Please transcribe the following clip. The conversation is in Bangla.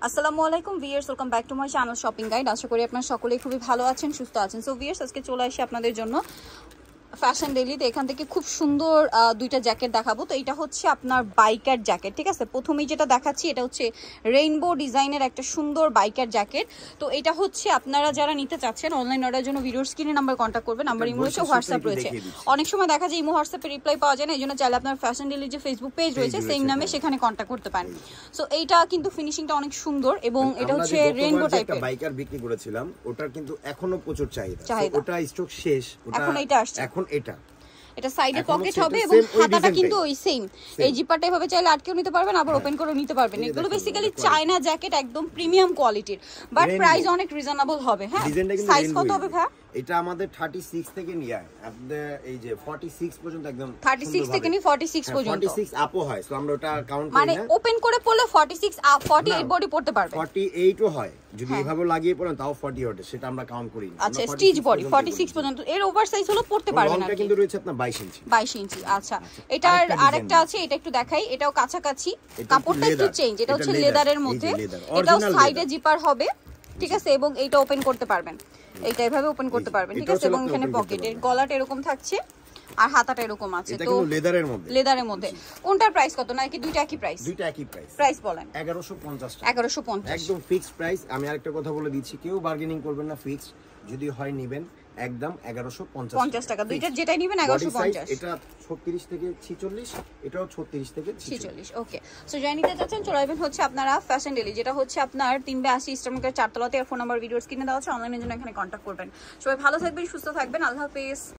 আসসালামু আলাইকুম viewers, welcome back to my channel shopping guide. আশা করি আপনারা সকলেই খুবই ভালো আছেন, সুস্থ আছেন। সো ভিউয়ার্স, আজকে চলে আসি আপনাদের জন্য ফ্যাশন ডেইলিতে। এখান থেকে খুব সুন্দর দুইটা জ্যাকেট দেখাবো। তো এটা হচ্ছে আপনার বাইকার জ্যাকেট, ঠিক আছে। প্রথমেই যেটা দেখাচ্ছি এটা হচ্ছে রেইনবো ডিজাইনের একটা সুন্দর বাইকার জ্যাকেট। তো এটা হচ্ছে আপনারা যারা নিতে চাচ্ছেন অনলাইন অর্ডারের জন্য ভিডিওর স্ক্রিনে নাম্বার কন্ট্যাক্ট করবেন। নাম্বার ইমো রয়েছে, হোয়াটসঅ্যাপ রয়েছে। অনেক সময় দেখা যায় ইমো হোয়াটসঅ্যাপে রিপ্লাই পাওয়া যায় না, এই জন্য চাইলে আপনার ফ্যাশন ডেইলির যে ফেসবুক পেজ রয়েছে সেম নামে সেখানে কন্ট্যাক্ট করতে পারেন। সো এইটা কিন্তু ফিনিশিংটা অনেক সুন্দর এবং এটা হচ্ছে রেইনবো টাইপের। বাইকার বিক্রি করেছিলাম, ওটার কিন্তু এখনো প্রচুর চাহিদা। ওটা স্টক শেষ, এখন এটা আসছে। এখন এটা সাইডে পকেট হবে এবং হাতাটা কিন্তু ওই সেম। এই জিপারটা এভাবে চাইলে আটকেও নিতে পারবেন, আবার ওপেন করেও নিতে পারবেন। এগুলো বেসিক্যালি চায়না জ্যাকেট, একদম প্রিমিয়াম কোয়ালিটির, বাট প্রাইস অনেক রিজনেবল হবে। হ্যাঁ, সাইজ কত হবে ভাই? এটা আমাদের 36 থেকে নিয়ে আপনাদের এই যে 46 পর্যন্ত, একদম 36 থেকে নিয়ে 46 পর্যন্ত, 46 আপও হয়। সো আমরা ওটা কাউন্ট করি না, মানে ওপেন করে পড়লে 46 আপ 48 বডি পড়তে পারবে, 48 ও হয় যদি এভাবে লাগিয়ে পড়েন, তাও 40 ওঠে, সেটা আমরা কাউন্ট করি না। আচ্ছা, স্টিচ বডি 46 পর্যন্ত। এর ওভার সাইজ হলো পড়তে পারবে না, এটা কিন্তু রয়েছে আপনার 22 ইঞ্চি। 22 ইঞ্চি। আচ্ছা, এটার আরেকটা আছে, এটা একটু দেখাই। এটাও কাছাকাছি, কাপড়টা একটু চেঞ্জ। এটা হচ্ছে লেদারের মধ্যে, এটাও সাইডে জিপার হবে, ঠিক আছে। এবং এইটা ওপেন করতে পারবেন, এইটা এভাবে ওপেন করতে পারবেন, ঠিক আছে। এবং এখানে পকেটের গলাটা এরকম থাকছে আর হাতাটা এরকম আছে। তো লেদারের মধ্যে কোনটার প্রাইস কত? নাকি দুইটা একই প্রাইস? দুইটা একই প্রাইস। প্রাইস বলেন। 1150 টাকা। 1150 একদম ফিক্সড প্রাইস। আমি আরেকটা কথা বলে দিচ্ছি, কেউ বার্গেনিং করবেন না, ফিক্সড। যদি হয় নেবেন একদম 1150 টাকা। দুইটা যেটাই নেবেন 1150। এটা 36 থেকে 46, এটাও 36 থেকে 46। ওকে, সো যাই নিতে যাচ্ছেন চলে আসবেন হচ্ছে আপনারা ফ্যাশন ডেইলি, যেটা হচ্ছে আপনার 382 ইস্টার্ন মার্কেট 4 তলাতে। ফোন নাম্বার ভিডিওর স্ক্রিনে দেওয়া আছে, অনলাইনের জন্য এখানে কন্ট্যাক্ট করবেন। সবাই ভালো থাকবেন, সুস্থ থাকবেন, আল্লাহ হাফেজ।